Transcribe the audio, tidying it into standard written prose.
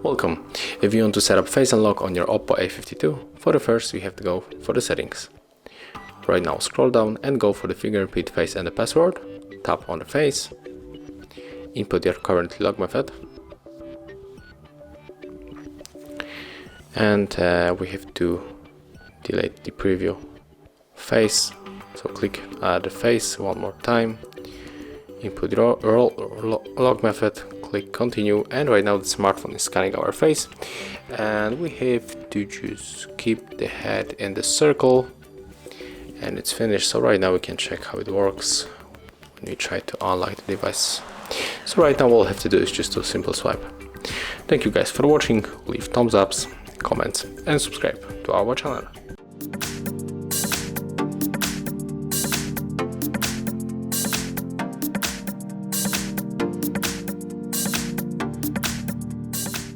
Welcome. If you want to set up Face Unlock on your Oppo A52, for the first you have to go for the settings. Right now scroll down and go for the fingerprint, face and the password. Tap on the face. Input your current log method. And we have to delete the preview face. So click the face one more time. Input your log method. Click continue, and right now the smartphone is scanning our face, and we have to just keep the head in the circle, and it's finished. So right now we can check how it works when we try to unlock the device. So right now all we have to do is just a simple swipe. Thank you guys for watching. Leave thumbs ups, comments and subscribe to our channel.